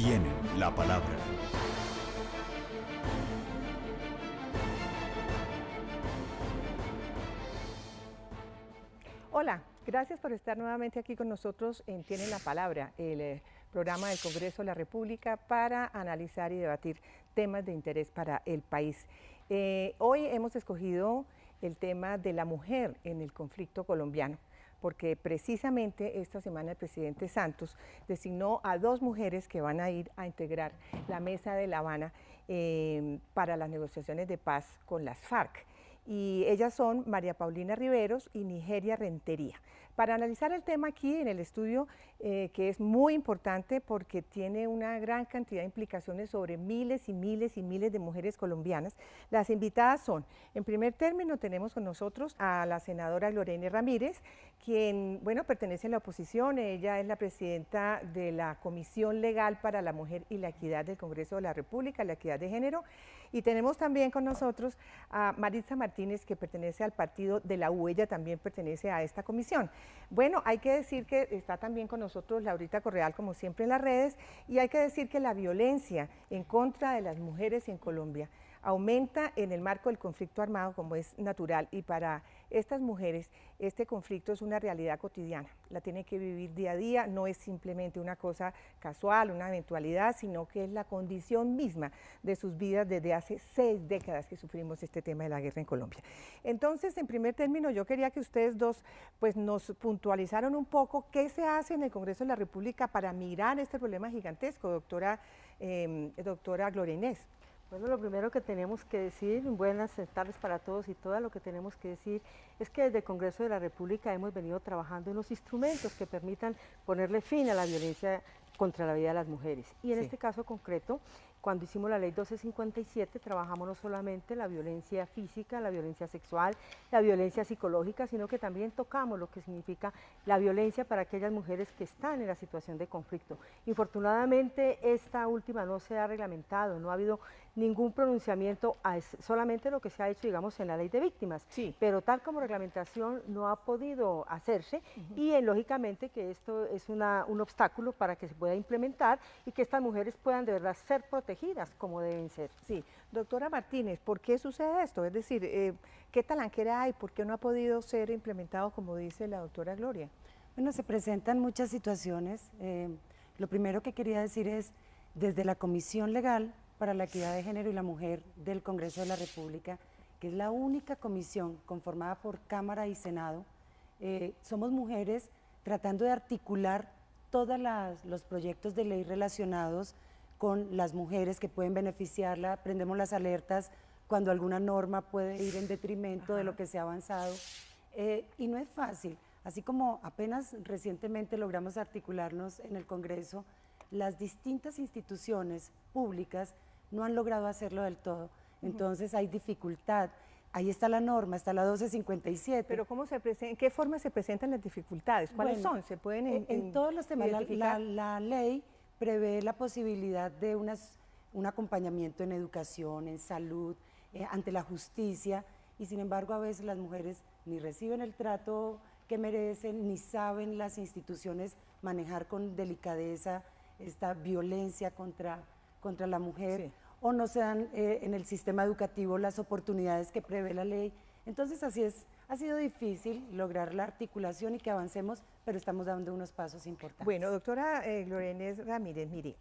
tienen la palabra. Hola, gracias por estar nuevamente aquí con nosotros en Tienen la Palabra, el programa del Congreso de la República para analizar y debatir temas de interés para el país. Hoy hemos escogido el tema de la mujer en el conflicto colombiano, porque precisamente esta semana el presidente Santos designó a 2 mujeres que van a ir a integrar la Mesa de La Habana para las negociaciones de paz con las FARC. Y ellas son María Paulina Riveros y Nigeria Rentería. Para analizar el tema aquí en el estudio, que es muy importante porque tiene una gran cantidad de implicaciones sobre miles y miles y miles de mujeres colombianas, las invitadas son, en primer término tenemos con nosotros a la senadora Glorena Ramírez, quien, bueno, pertenece a la oposición, ella es la presidenta de la Comisión Legal para la Mujer y la Equidad del Congreso de la República, la Equidad de Género, y tenemos también con nosotros a Maritza Martínez, que pertenece al partido de la U, ella también pertenece a esta comisión. Bueno, hay que decir que está también con nosotros Laurita Correal, como siempre en las redes, y hay que decir que la violencia en contra de las mujeres en Colombia aumenta en el marco del conflicto armado, como es natural, y para estas mujeres este conflicto es una realidad cotidiana, la tienen que vivir día a día, no es simplemente una cosa casual, una eventualidad, sino que es la condición misma de sus vidas desde hace 6 décadas que sufrimos este tema de la guerra en Colombia. Entonces, en primer término, yo quería que ustedes dos pues, nos puntualizaran un poco qué se hace en el Congreso de la República para mirar este problema gigantesco, doctora Gloria Inés. Bueno, lo primero que tenemos que decir, buenas tardes para todos y todas, lo que tenemos que decir es que desde el Congreso de la República hemos venido trabajando en los instrumentos que permitan ponerle fin a la violencia contra la vida de las mujeres. Y en este caso concreto, cuando hicimos la ley 1257, trabajamos no solamente la violencia física, la violencia sexual, la violencia psicológica, sino que también tocamos lo que significa la violencia para aquellas mujeres que están en la situación de conflicto. Infortunadamente, esta última no se ha reglamentado, no ha habido ningún pronunciamiento, solamente lo que se ha hecho, digamos, en la ley de víctimas, pero tal como reglamentación no ha podido hacerse y lógicamente que esto es un obstáculo para que se pueda implementar y que estas mujeres puedan de verdad ser protegidas como deben ser. Sí, doctora Martínez, ¿por qué sucede esto? Es decir, ¿qué talanquera hay? ¿Por qué no ha podido ser implementado como dice la doctora Gloria? Bueno, se presentan muchas situaciones. Lo primero que quería decir es, desde la Comisión Legal para la Equidad de Género y la Mujer del Congreso de la República, que es la única comisión conformada por Cámara y Senado, somos mujeres tratando de articular todos los proyectos de ley relacionados con las mujeres que pueden beneficiarla, prendemos las alertas cuando alguna norma puede ir en detrimento de lo que se ha avanzado, y no es fácil. Así como apenas recientemente logramos articularnos en el Congreso, las distintas instituciones públicas no han logrado hacerlo del todo, entonces hay dificultad. Ahí está la norma, está la 1257. Pero ¿cómo ¿en qué forma se presentan las dificultades? ¿Cuáles son? ¿Se pueden en todos los temas, la ley prevé la posibilidad de un acompañamiento en educación, en salud, ante la justicia, y sin embargo a veces las mujeres ni reciben el trato que merecen, ni saben las instituciones manejar con delicadeza esta violencia contra la mujer, o no se dan en el sistema educativo las oportunidades que prevé la ley. Entonces así es, ha sido difícil lograr la articulación y que avancemos, pero estamos dando unos pasos importantes. Bueno, doctora Gloria Inés Ramírez, mire,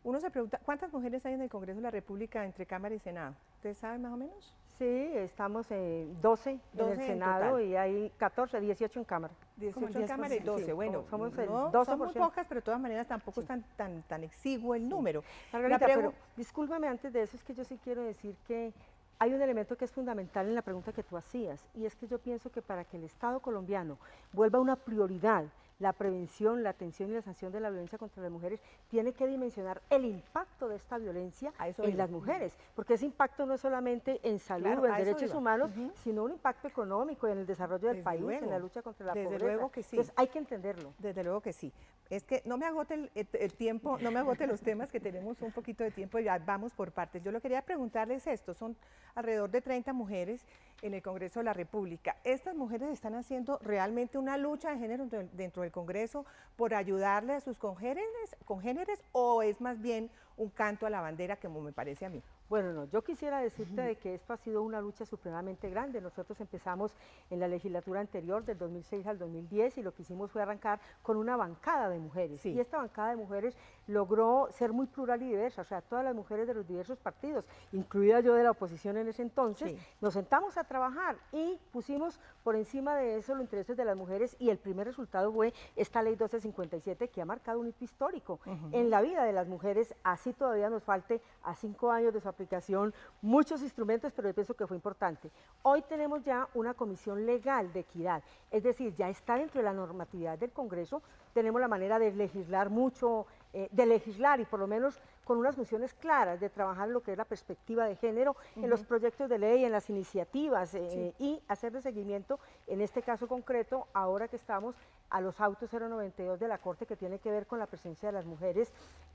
uno se pregunta, ¿cuántas mujeres hay en el Congreso de la República entre Cámara y Senado? ¿Ustedes saben más o menos? Sí, estamos en 12 en el Senado y hay 18 en Cámara. 18 en Cámara y 12, bueno, somos el no, 12%. son muy pocas, pero de todas maneras tampoco es tan exiguo el número. Margarita, pero discúlpame antes de eso, es que yo sí quiero decir que hay un elemento que es fundamental en la pregunta que tú hacías, y es que yo pienso que para que el Estado colombiano vuelva una prioridad la prevención, la atención y la sanción de la violencia contra las mujeres, tiene que dimensionar el impacto de esta violencia en las mujeres, porque ese impacto no es solamente en salud o en derechos humanos, sino un impacto económico en el desarrollo del país, en la lucha contra la pobreza. Desde luego que sí. Entonces hay que entenderlo. Desde luego que sí. Es que no me agote el tiempo, no me agote los temas que tenemos un poquito de tiempo, ya vamos por partes. Yo lo quería preguntarles esto, son alrededor de 30 mujeres en el Congreso de la República. ¿Estas mujeres están haciendo realmente una lucha de género dentro del Congreso por ayudarle a sus congéneres o es más bien un canto a la bandera, como me parece a mí? Bueno, no, yo quisiera decirte de que esto ha sido una lucha supremamente grande. Nosotros empezamos en la legislatura anterior, del 2006 al 2010, y lo que hicimos fue arrancar con una bancada de mujeres. Sí. Y esta bancada de mujeres logró ser muy plural y diversa, o sea, todas las mujeres de los diversos partidos, incluida yo de la oposición en ese entonces, Sí. nos sentamos a trabajar y pusimos por encima de eso los intereses de las mujeres, y el primer resultado fue esta ley 1257, que ha marcado un hito histórico en la vida de las mujeres. Así todavía nos falte a 5 años de su aplicación muchos instrumentos, pero yo pienso que fue importante. Hoy tenemos ya una comisión legal de equidad, es decir, ya está dentro de la normatividad del Congreso, tenemos la manera de legislar mucho, de legislar y por lo menos con unas funciones claras, de trabajar lo que es la perspectiva de género en los proyectos de ley, en las iniciativas y hacer de seguimiento, en este caso concreto, ahora que estamos a los autos 092 de la Corte, que tiene que ver con la presencia de las mujeres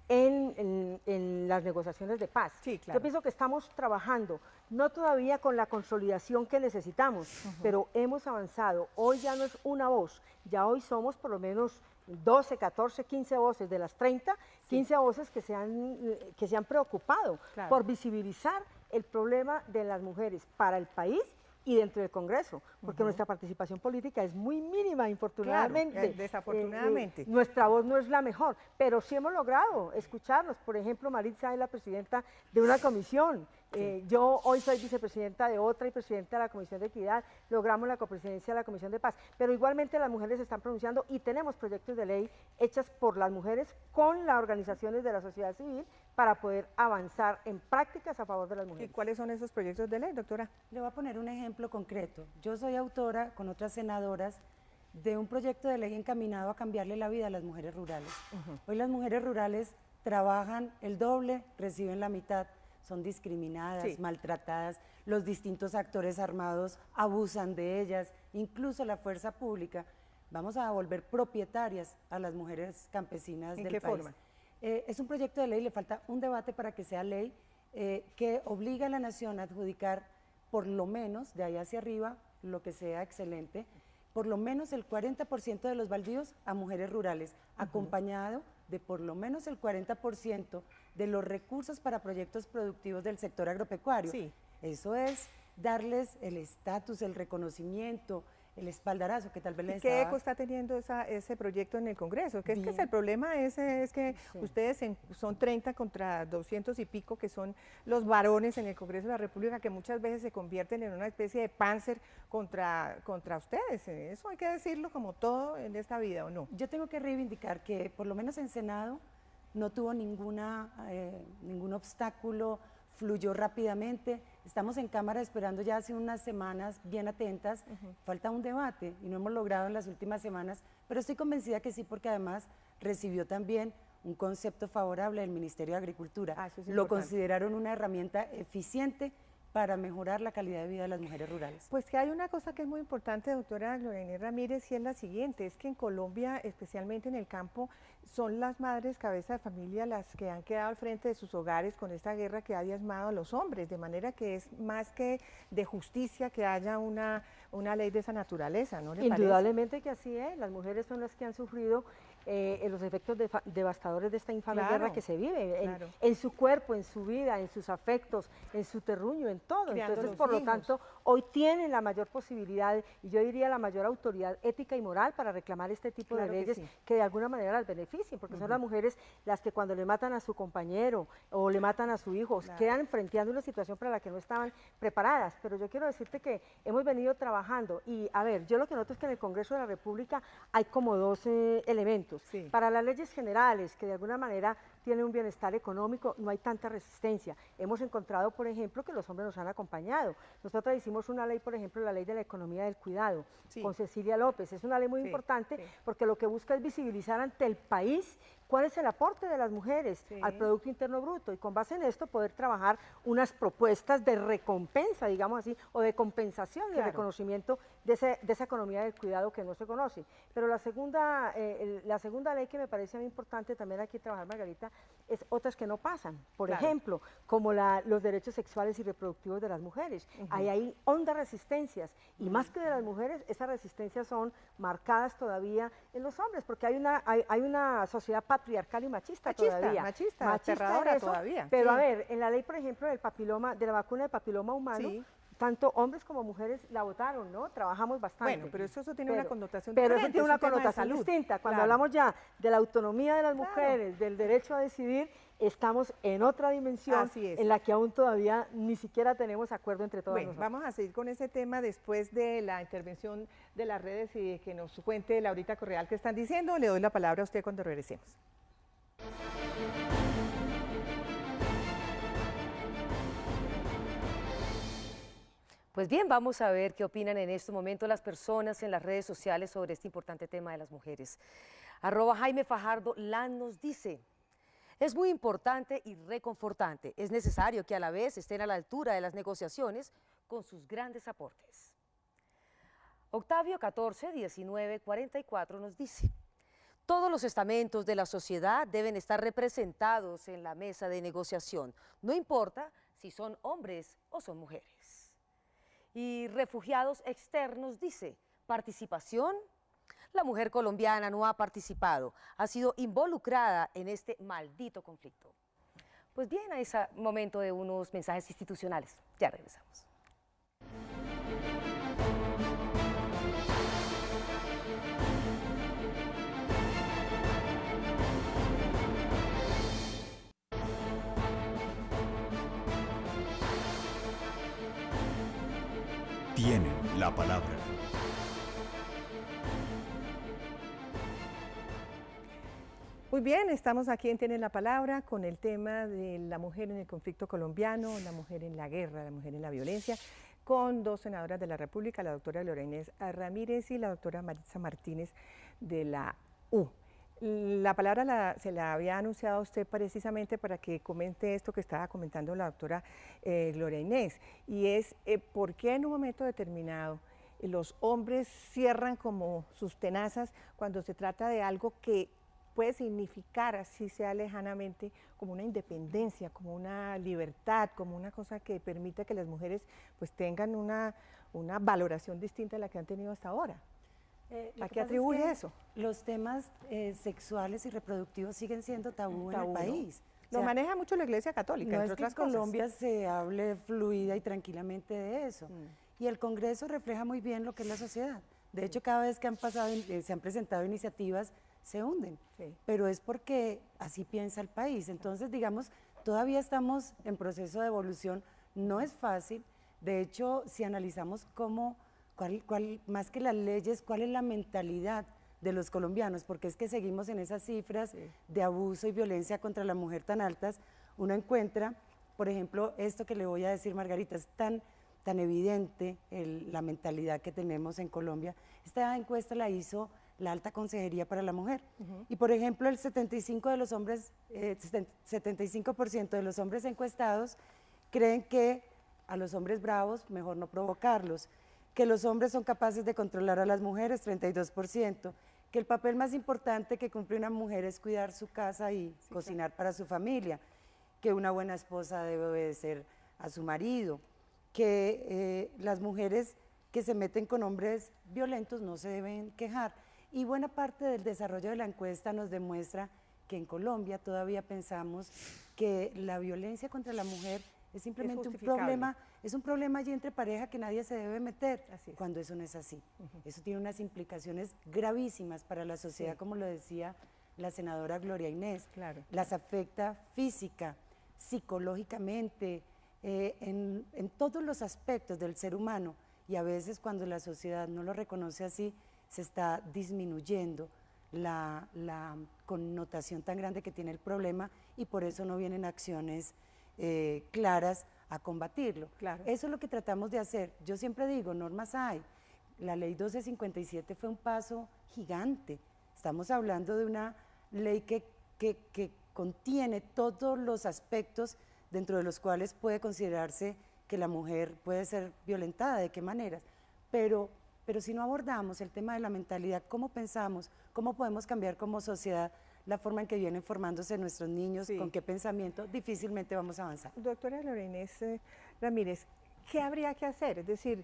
en las negociaciones de paz. Sí, claro. Yo pienso que estamos trabajando, no todavía con la consolidación que necesitamos, pero hemos avanzado. Hoy ya no es una voz, ya hoy somos por lo menos 12, 14, 15 voces de las 30, 15 voces que se han preocupado por visibilizar el problema de las mujeres para el país y dentro del Congreso, porque nuestra participación política es muy mínima, infortunadamente. Claro, desafortunadamente. Nuestra voz no es la mejor, pero sí hemos logrado escucharnos. Por ejemplo, Maritza es la presidenta de una comisión, yo hoy soy vicepresidenta de otra y presidenta de la Comisión de Equidad, logramos la copresidencia de la Comisión de Paz, pero igualmente las mujeres se están pronunciando y tenemos proyectos de ley hechas por las mujeres con las organizaciones de la sociedad civil para poder avanzar en prácticas a favor de las mujeres. ¿Y cuáles son esos proyectos de ley, doctora? Le voy a poner un ejemplo concreto. Yo soy autora, con otras senadoras, de un proyecto de ley encaminado a cambiarle la vida a las mujeres rurales. Hoy las mujeres rurales trabajan el doble, reciben la mitad, son discriminadas, maltratadas, los distintos actores armados abusan de ellas, incluso la fuerza pública. Vamos a volver propietarias a las mujeres campesinas del país. ¿En qué forma? Es un proyecto de ley, le falta un debate para que sea ley, que obliga a la nación a adjudicar por lo menos, de ahí hacia arriba, lo que sea excelente, por lo menos el 40% de los baldíos a mujeres rurales, acompañado de por lo menos el 40% de los recursos para proyectos productivos del sector agropecuario. Sí. Eso es darles el estatus, el reconocimiento, el espaldarazo que tal vez les ¿Qué eco está teniendo ese proyecto en el Congreso? Que es que el problema es que ustedes son 30 contra 200 y pico, que son los varones en el Congreso de la República, que muchas veces se convierten en una especie de panzer contra ustedes. Eso hay que decirlo como todo en esta vida, ¿o no? Yo tengo que reivindicar que por lo menos en Senado no tuvo ningún obstáculo, fluyó rápidamente. Estamos en Cámara esperando ya hace unas semanas, bien atentas. Falta un debate y no hemos logrado en las últimas semanas, pero estoy convencida que sí, porque además recibió también un concepto favorable del Ministerio de Agricultura. Eso es Lo importante. consideraron una herramienta eficiente para mejorar la calidad de vida de las mujeres rurales. Pues que hay una cosa que es muy importante, doctora Gloria Inés Ramírez, y es la siguiente, es que en Colombia, especialmente en el campo, son las madres cabeza de familia las que han quedado al frente de sus hogares con esta guerra que ha diezmado a los hombres, de manera que es más que de justicia que haya una ley de esa naturaleza, ¿no le parece? Indudablemente que así es, las mujeres son las que han sufrido los efectos devastadores de esta infame guerra que se vive, en su cuerpo, en su vida, en sus afectos, en su terruño, en todo. Entonces, por lo tanto, hoy tienen la mayor posibilidad, y yo diría la mayor autoridad ética y moral para reclamar este tipo de leyes que de alguna manera las beneficien, porque son las mujeres las que cuando le matan a su compañero o le matan a su hijo, quedan enfrentando una situación para la que no estaban preparadas. Pero yo quiero decirte que hemos venido trabajando y, a ver, yo lo que noto es que en el Congreso de la República hay como dos elementos. Para las leyes generales, que de alguna manera tienen un bienestar económico, no hay tanta resistencia. Hemos encontrado, por ejemplo, que los hombres nos han acompañado. Nosotros hicimos una ley, por ejemplo, la ley de la economía del cuidado, con Cecilia López. Es una ley muy importante porque lo que busca es visibilizar ante el país cuál es el aporte de las mujeres al Producto Interno Bruto y con base en esto poder trabajar unas propuestas de recompensa, digamos así, o de compensación y de reconocimiento de esa economía del cuidado que no se conoce. Pero la segunda ley que me parece muy importante también aquí trabajar, Margarita, es otras que no pasan. Por ejemplo, como los derechos sexuales y reproductivos de las mujeres. Ahí hay hondas resistencias, y más que de las mujeres, esas resistencias son marcadas todavía en los hombres, porque hay una sociedad patriarcal y machista todavía. Machista, aterradora todavía. Pero a ver, en la ley, por ejemplo, de la vacuna de papiloma humano, tanto hombres como mujeres la votaron, ¿no? Trabajamos bastante. Bueno, pero eso tiene una connotación diferente. Pero diferente. eso tiene una connotación distinta. Cuando hablamos ya de la autonomía de las mujeres, del derecho a decidir, estamos en otra dimensión en la que aún todavía ni siquiera tenemos acuerdo entre todas nosotros. Vamos a seguir con ese tema después de la intervención de las redes y de que nos cuente Laurita Correal qué están diciendo. Le doy la palabra a usted cuando regresemos. Pues bien, vamos a ver qué opinan en este momento las personas en las redes sociales sobre este importante tema de las mujeres. @Jaime Fajardo Lan nos dice: es muy importante y reconfortante. Es necesario que a la vez estén a la altura de las negociaciones con sus grandes aportes. Octavio 141944 nos dice: todos los estamentos de la sociedad deben estar representados en la mesa de negociación, no importa si son hombres o son mujeres. Y Refugiados Externos dice: participación. La mujer colombiana no ha participado, ha sido involucrada en este maldito conflicto. Pues bien, a ese momento de unos mensajes institucionales. Ya regresamos. Tienen la palabra. Muy bien, estamos aquí en Tienen la Palabra con el tema de la mujer en el conflicto colombiano, la mujer en la guerra, la mujer en la violencia, con dos senadoras de la República, la doctora Gloria Inés Ramírez y la doctora Maritza Martínez de la U. La palabra se la había anunciado a usted precisamente para que comente esto que estaba comentando la doctora Gloria Inés, y es por qué en un momento determinado los hombres cierran como sus tenazas cuando se trata de algo que puede significar, así sea lejanamente, como una independencia, como una libertad, como una cosa que permita que las mujeres pues tengan una valoración distinta a la que han tenido hasta ahora. ¿A qué atribuye eso? Los temas sexuales y reproductivos siguen siendo tabú en el país. Lo maneja mucho la Iglesia Católica, entre otras cosas. En Colombia se hable fluida y tranquilamente de eso. Y el Congreso refleja muy bien lo que es la sociedad. De hecho, cada vez que se han presentado iniciativas, se hunden. Pero es porque así piensa el país. Entonces, digamos, todavía estamos en proceso de evolución. No es fácil. De hecho, si analizamos más que las leyes, cuál es la mentalidad de los colombianos, porque es que seguimos en esas cifras de abuso y violencia contra la mujer tan altas, uno encuentra, por ejemplo, esto que le voy a decir, Margarita, es tan evidente la mentalidad que tenemos en Colombia. Esta encuesta la hizo la Alta Consejería para la Mujer, y por ejemplo el 75% de los hombres encuestados creen que a los hombres bravos mejor no provocarlos, que los hombres son capaces de controlar a las mujeres, 32%, que el papel más importante que cumple una mujer es cuidar su casa y cocinar para su familia, que una buena esposa debe obedecer a su marido, que las mujeres que se meten con hombres violentos no se deben quejar. Y buena parte del desarrollo de la encuesta nos demuestra que en Colombia todavía pensamos que la violencia contra la mujer es simplemente un problema allí entre pareja que nadie se debe meter, cuando eso no es así. Eso tiene unas implicaciones gravísimas para la sociedad, como lo decía la senadora Gloria Inés. Las afecta física, psicológicamente, en todos los aspectos del ser humano, y a veces cuando la sociedad no lo reconoce así, se está disminuyendo la connotación tan grande que tiene el problema, y por eso no vienen acciones claras a combatirlo. Eso es lo que tratamos de hacer. Yo siempre digo, normas hay. La ley 1257 fue un paso gigante. Estamos hablando de una ley que contiene todos los aspectos dentro de los cuales puede considerarse que la mujer puede ser violentada, de qué maneras. Pero pero si no abordamos el tema de la mentalidad, cómo pensamos, cómo podemos cambiar como sociedad la forma en que vienen formándose nuestros niños, Sí. con qué pensamiento, difícilmente vamos a avanzar. Doctora Lorena Inés Ramírez, ¿qué habría que hacer? Es decir,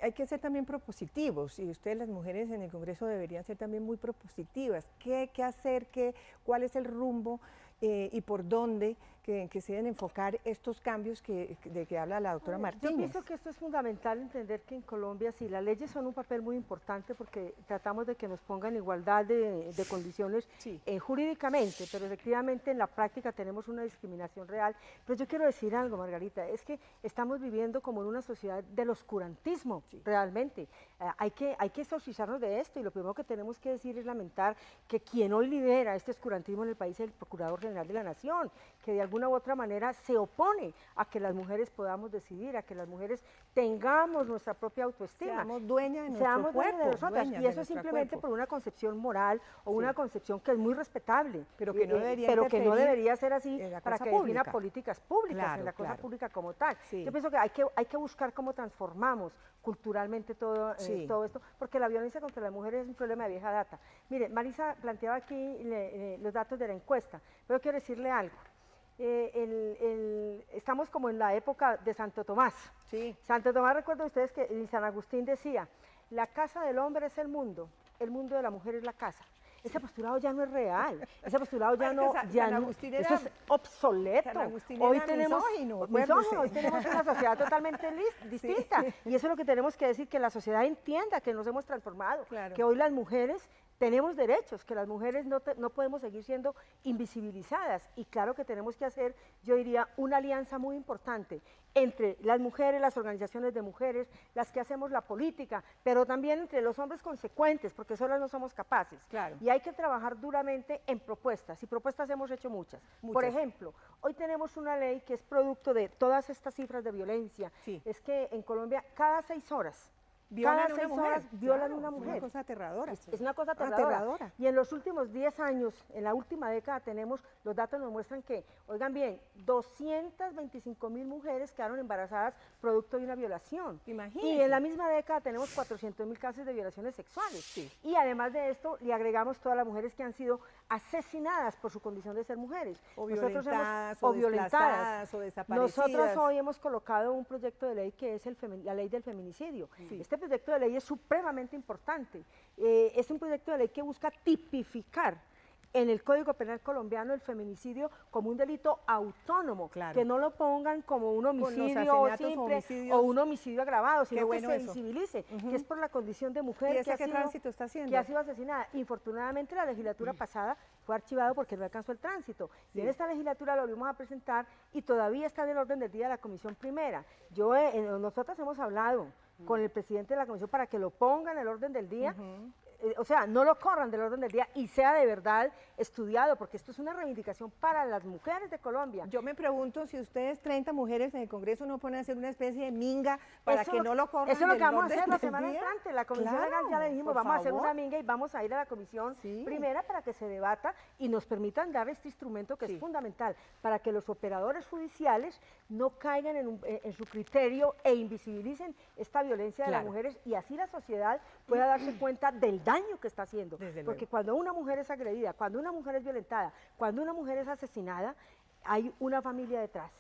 hay que ser también propositivos y ustedes las mujeres en el Congreso deberían ser también muy propositivas. ¿Qué hacer? ¿Cuál es el rumbo y por dónde que se deben enfocar estos cambios de que habla la doctora Martínez? Yo pienso que esto es fundamental entender que en Colombia sí, las leyes son un papel muy importante porque tratamos de que nos pongan igualdad de condiciones Sí. Jurídicamente, pero efectivamente en la práctica tenemos una discriminación real. Pero yo quiero decir algo, Margarita, es que estamos viviendo como en una sociedad del oscurantismo, realmente. Hay que exorcizarnos de esto y lo primero que tenemos que decir es lamentar que quien hoy lidera este oscurantismo en el país es el Procurador General de la Nación, que de alguna u otra manera se opone a que las mujeres podamos decidir, a que las mujeres tengamos nuestra propia autoestima. Seamos dueñas de nuestro Seamos dueñas cuerpo, de nosotras. dueñas Y de eso es nuestro simplemente cuerpo. por una concepción moral o Sí. una concepción que es muy respetable. Pero que no debería pero que no interferir debería ser así en la para cosa que defina pública. políticas públicas, Claro, en la cosa claro. pública como tal. Sí. Yo pienso que hay que buscar cómo transformamos culturalmente todo, Sí. todo esto, porque la violencia contra las mujeres es un problema de vieja data. Mire, Marisa planteaba aquí los datos de la encuesta, pero quiero decirle algo. Estamos como en la época de Santo Tomás. Sí. Santo Tomás, recuerden ustedes que San Agustín decía, la casa del hombre es el mundo de la mujer es la casa. Ese postulado ya no es real, ese postulado ya Bueno, no, que ya San no, Agustín eso era- es obsoleto. San Agustín Hoy era tenemos, misógino, misógino, acuérdese. hoy tenemos una sociedad totalmente distinta y eso es lo que tenemos que decir, que la sociedad entienda que nos hemos transformado, Claro. que hoy las mujeres tenemos derechos, que las mujeres no podemos seguir siendo invisibilizadas y claro que tenemos que hacer, yo diría, una alianza muy importante entre las mujeres, las organizaciones de mujeres, las que hacemos la política, pero también entre los hombres consecuentes, porque solas no somos capaces. Claro. Y hay que trabajar duramente en propuestas, y propuestas hemos hecho muchas. Por Muchas. ejemplo, hoy tenemos una ley que es producto de todas estas cifras de violencia. Sí. Es que en Colombia cada 6 horas, Violan a cada una 6 mujer. horas violan Claro, a una es mujer. una cosa aterradora. Es una cosa aterradora. Y en los últimos 10 años, en la última década tenemos, los datos nos muestran que, oigan bien, 225.000 mujeres quedaron embarazadas producto de una violación. Imagínense. Y en la misma década tenemos 400.000 casos de violaciones sexuales. Sí. Y además de esto, le agregamos todas las mujeres que han sido asesinadas por su condición de ser mujeres. O Nosotros violentadas, hemos- o desplazadas, o desaparecidas. Nosotros hoy hemos colocado un proyecto de ley que es la ley del feminicidio. Sí. Este proyecto de ley es supremamente importante. Es un proyecto de ley que busca tipificar en el Código Penal colombiano el feminicidio como un delito autónomo, Claro. que no lo pongan como un los homicidio asesinatos, simple homicidios. o un homicidio agravado, sino que bueno se eso. visibilice, que es por la condición de mujer ¿Y que ese ha qué sido- tránsito está haciendo? que ha sido asesinada. Infortunadamente la legislatura pasada fue archivado porque no alcanzó el tránsito. Y en esta legislatura lo volvimos a presentar y todavía está en el orden del día de la Comisión Primera. Nosotros hemos hablado con el presidente de la Comisión para que lo ponga en el orden del día. O sea, no lo corran del orden del día y sea de verdad estudiado, porque esto es una reivindicación para las mujeres de Colombia. Yo me pregunto si ustedes, 30 mujeres en el Congreso, no pueden hacer una especie de minga para Eso que no lo corran Eso es lo que del vamos a orden hacer la del semana día. entrante. La Comisión Claro, Legal ya le dijimos, por vamos a hacer favor. una minga y vamos a ir a la Comisión Sí. Primera para que se debata y nos permitan dar este instrumento que Sí. es fundamental para que los operadores judiciales no caigan en su criterio e invisibilicen esta violencia de las Claro. mujeres y así la sociedad pueda darse cuenta del daño que está haciendo. Desde Porque luego. cuando una mujer es agredida, cuando una mujer es violentada, cuando una mujer es asesinada, hay una familia detrás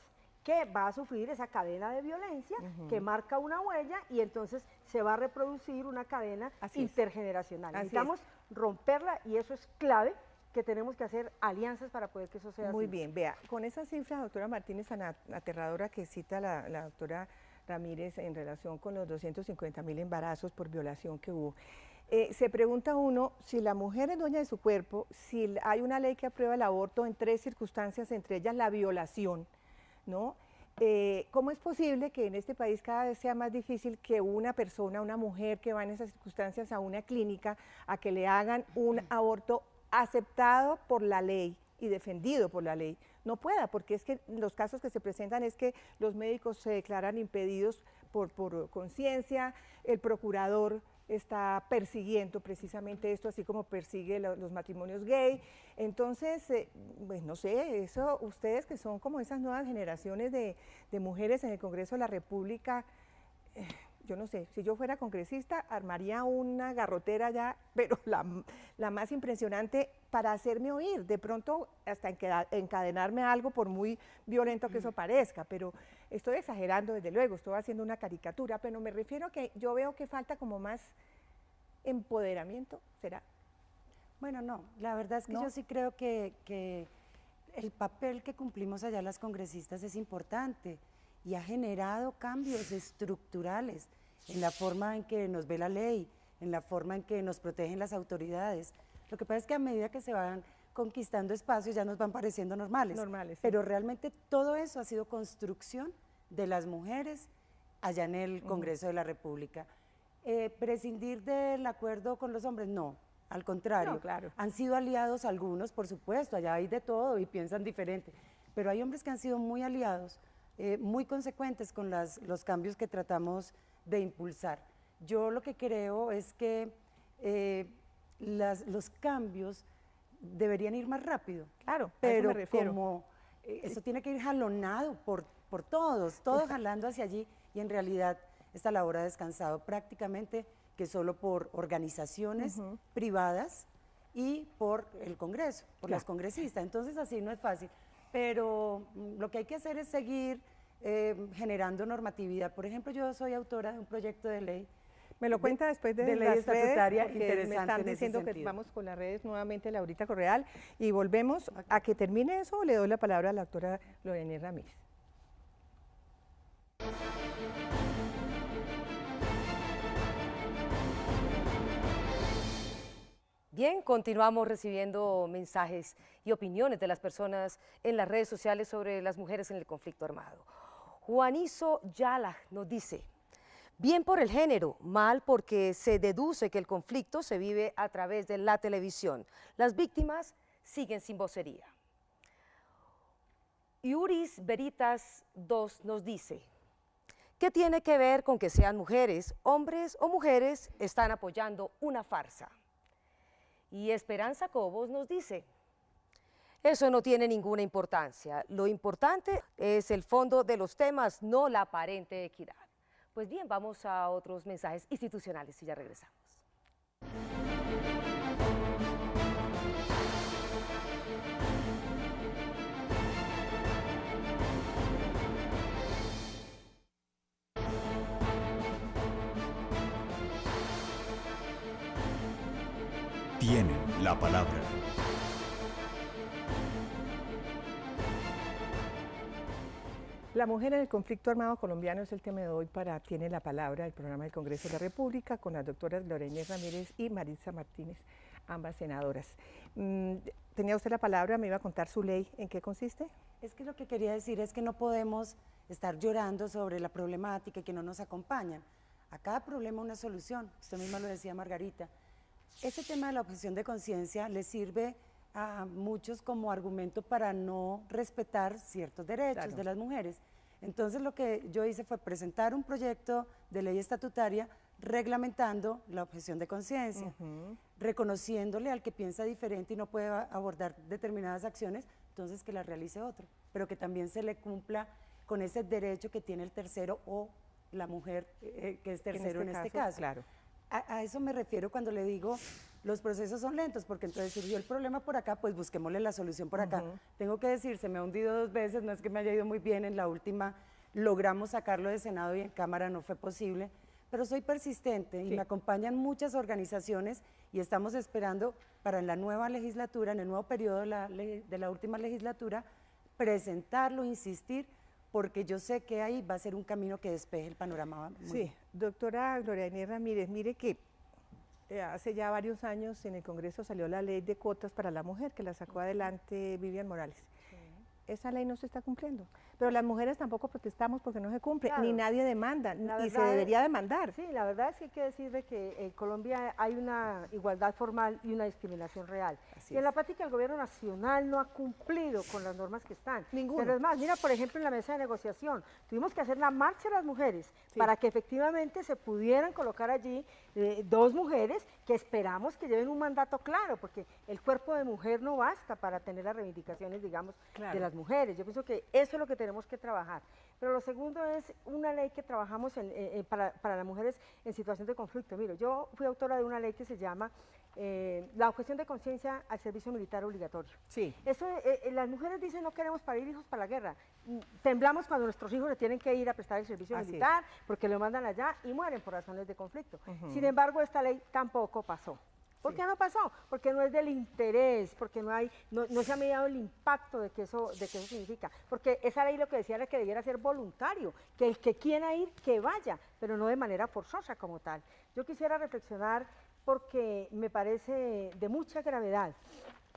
que va a sufrir esa cadena de violencia que marca una huella y entonces se va a reproducir una cadena Así es. intergeneracional. Así es. Necesitamos romperla y eso es clave, que tenemos que hacer alianzas para poder que eso sea Muy así. bien, vea, con esa cifra, doctora Martínez, tan aterradora que cita la doctora Ramírez en relación con los 250.000 embarazos por violación que hubo, se pregunta uno si la mujer es dueña de su cuerpo, si hay una ley que aprueba el aborto en 3 circunstancias, entre ellas la violación, ¿no? ¿Cómo es posible que en este país cada vez sea más difícil que una persona, una mujer que va en esas circunstancias a una clínica a que le hagan un aborto aceptado por la ley y defendido por la ley, no pueda? Porque es que los casos que se presentan es que los médicos se declaran impedidos por conciencia, el procurador está persiguiendo precisamente esto, así como persigue los matrimonios gay. Entonces, pues no sé, eso ustedes que son como esas nuevas generaciones de mujeres en el Congreso de la República, yo no sé, si yo fuera congresista, armaría una garrotera ya, pero la más impresionante para hacerme oír, de pronto hasta encadenarme a algo por muy violento que eso parezca, pero estoy exagerando desde luego, estoy haciendo una caricatura, pero me refiero a que yo veo que falta como más empoderamiento, ¿será? Bueno, no, la verdad es que ¿No? yo sí creo que el papel que cumplimos allá las congresistas es importante y ha generado cambios estructurales en la forma en que nos ve la ley, en la forma en que nos protegen las autoridades. Lo que pasa es que a medida que se van conquistando espacios ya nos van pareciendo normales. Normales, sí. Pero realmente todo eso ha sido construcción de las mujeres allá en el Congreso de la República. ¿Prescindir del acuerdo con los hombres? No, al contrario. No, claro. Han sido aliados algunos, por supuesto, allá hay de todo y piensan diferente, pero hay hombres que han sido muy aliados, muy consecuentes con los cambios que tratamos de impulsar. Yo lo que creo es que los cambios deberían ir más rápido. Claro, a eso pero me refiero. como eso tiene que ir jalonado por todos jalando hacia allí, y en realidad esta labor ha descansado prácticamente que solo por organizaciones privadas y por el Congreso, por las congresistas. Entonces así no es fácil, pero lo que hay que hacer es seguir generando normatividad. Por ejemplo, yo soy autora de un proyecto de ley. Me lo cuenta después de ley las estatutaria redes, porque interesante me están en ese diciendo que sentido. vamos con las redes nuevamente, Laurita Correal, y volvemos a que termine eso, o le doy la palabra a la doctora Gloria Ramírez. Bien, continuamos recibiendo mensajes y opiniones de las personas en las redes sociales sobre las mujeres en el conflicto armado. Juanizo Yala nos dice: bien por el género, mal porque se deduce que el conflicto se vive a través de la televisión. Las víctimas siguen sin vocería. Iuris Veritas 2 nos dice: ¿qué tiene que ver con que sean mujeres, hombres o mujeres están apoyando una farsa? Y Esperanza Cobos nos dice: eso no tiene ninguna importancia, lo importante es el fondo de los temas, no la aparente equidad. Pues bien, vamos a otros mensajes institucionales y ya regresamos. Tienen la palabra. La mujer en el conflicto armado colombiano es el tema de hoy para Tiene la Palabra, el programa del Congreso de la República, con las doctoras Gloria Inés Ramírez y Maritza Martínez, ambas senadoras. Tenía usted la palabra, me iba a contar su ley, ¿en qué consiste? Es que lo que quería decir es que no podemos estar llorando sobre la problemática y que no nos acompañan. A cada problema una solución, usted misma lo decía, Margarita. Este tema de la objeción de conciencia le sirve a muchos como argumento para no respetar ciertos derechos de las mujeres. Entonces lo que yo hice fue presentar un proyecto de ley estatutaria reglamentando la objeción de conciencia, reconociéndole al que piensa diferente y no puede abordar determinadas acciones, entonces que las realice otro, pero que también se le cumpla con ese derecho que tiene el tercero o la mujer que es tercero en este caso. Claro. A eso me refiero cuando le digo los procesos son lentos, porque entonces surgió el problema por acá, pues busquémosle la solución por acá. Tengo que decir, se me ha hundido 2 veces, no es que me haya ido muy bien, en la última logramos sacarlo de Senado y en Cámara no fue posible, pero soy persistente y me acompañan muchas organizaciones y estamos esperando para en la nueva legislatura, en el nuevo periodo de la última legislatura, presentarlo, insistir, porque yo sé que ahí va a ser un camino que despeje el panorama. Sí, doctora Gloria Inés Ramírez, mire que hace ya varios años en el Congreso salió la ley de cuotas para la mujer, que la sacó adelante Vivian Morales. Esa ley no se está cumpliendo, pero las mujeres tampoco protestamos porque no se cumple, ni nadie demanda, y se debería demandar. Sí, la verdad es que hay que decir de que en Colombia hay una igualdad formal y una discriminación real. Así y en la práctica el gobierno nacional no ha cumplido con las normas que están. Ninguno. Pero es más, mira, por ejemplo, en la mesa de negociación, tuvimos que hacer la marcha de las mujeres para que efectivamente se pudieran colocar allí 2 mujeres que esperamos que lleven un mandato claro, porque el cuerpo de mujer no basta para tener las reivindicaciones, digamos, de las mujeres. Yo pienso que eso es lo que tenemos que trabajar. Pero lo segundo es una ley que trabajamos para las mujeres en situación de conflicto. Mire, yo fui autora de una ley que se llama la objeción de conciencia al servicio militar obligatorio. Sí. Eso, las mujeres dicen no queremos parir hijos para la guerra. Temblamos cuando nuestros hijos le tienen que ir a prestar el servicio militar porque lo mandan allá y mueren por razones de conflicto. Sin embargo, esta ley tampoco pasó. ¿Por qué no pasó? Porque no es del interés, porque no se ha medido el impacto de que eso significa. Porque esa ley lo que decía era que debiera ser voluntario, que el que quiera ir, que vaya, pero no de manera forzosa como tal. Yo quisiera reflexionar porque me parece de mucha gravedad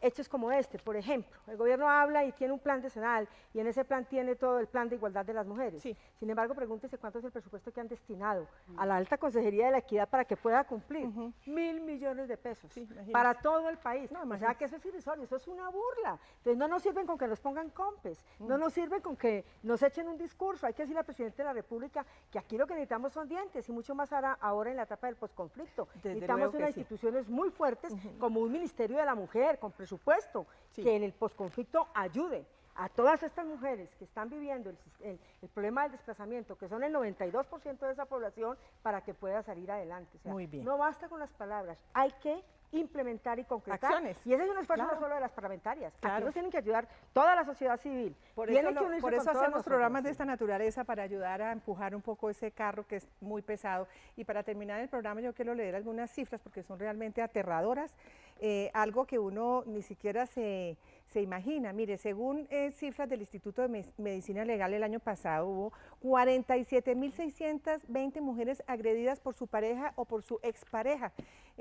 hechos como este. Por ejemplo, el gobierno habla y tiene un plan decenal y en ese plan tiene todo el plan de igualdad de las mujeres. Sí. Sin embargo, pregúntese cuánto es el presupuesto que han destinado a la Alta Consejería de la Equidad para que pueda cumplir. 1.000 millones de pesos para todo el país. No, o sea que eso es irrisorio, eso es una burla. Entonces no nos sirven con que nos pongan compes, no nos sirven con que nos echen un discurso. Hay que decirle al presidente de la República que aquí lo que necesitamos son dientes y mucho más ahora en la etapa del posconflicto. Necesitamos unas instituciones muy fuertes como un Ministerio de la Mujer, con presupuesto, que en el posconflicto ayude a todas estas mujeres que están viviendo el problema del desplazamiento, que son el 92% de esa población, para que pueda salir adelante. O sea, muy bien. No basta con las palabras, hay que implementar y concretar. Acciones. Y ese es un esfuerzo no solo de las parlamentarias. Aquí nos tienen que ayudar toda la sociedad civil. Por eso hacemos programas de esta naturaleza, para ayudar a empujar un poco ese carro que es muy pesado. Y para terminar el programa yo quiero leer algunas cifras porque son realmente aterradoras, algo que uno ni siquiera se imagina. Mire, según cifras del Instituto de Medicina Legal, el año pasado hubo 47.620 mujeres agredidas por su pareja o por su expareja.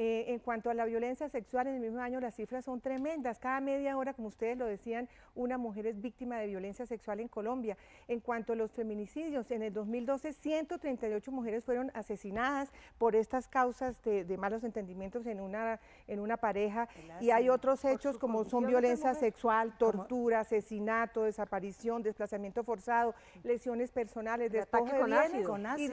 En cuanto a la violencia sexual, en el mismo año las cifras son tremendas. Cada media hora, como ustedes lo decían, una mujer es víctima de violencia sexual en Colombia. En cuanto a los feminicidios, en el 2012 138 mujeres fueron asesinadas por estas causas de malos entendimientos en una pareja. Y hay otros hechos como son violencia sexual, tortura, asesinato, desaparición, desplazamiento forzado, lesiones personales, despojo de bienes y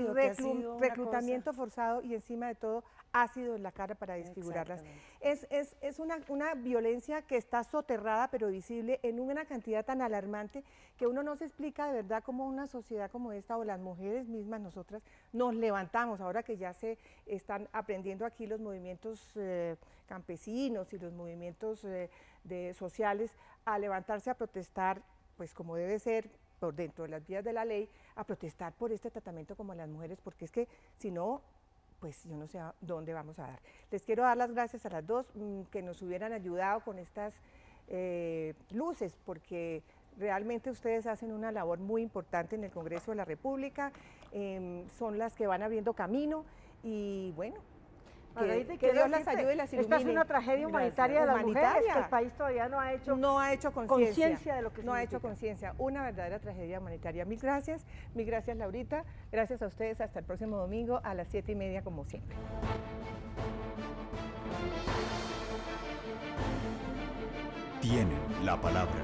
reclutamiento forzado, y encima de todo ácido en la cara para desfigurarlas. Es una violencia que está soterrada pero visible en una cantidad tan alarmante que uno no se explica de verdad cómo una sociedad como esta, o las mujeres mismas, nosotras, nos levantamos ahora que ya se están aprendiendo aquí los movimientos campesinos y los movimientos sociales, a levantarse a protestar, pues como debe ser, por dentro de las vías de la ley, a protestar por este tratamiento como a las mujeres, porque es que si no, pues yo no sé a dónde vamos a dar. Les quiero dar las gracias a las dos que nos hubieran ayudado con estas luces, porque realmente ustedes hacen una labor muy importante en el Congreso de la República, son las que van abriendo camino y bueno, que Dios las ayude y las ilumine. Esta es una tragedia humanitaria de las mujeres, que el país todavía no ha hecho conciencia de lo que significa. No ha hecho conciencia, una verdadera tragedia humanitaria. Mil gracias Laurita, gracias a ustedes, hasta el próximo domingo a las 7:30 como siempre. Tienen la palabra.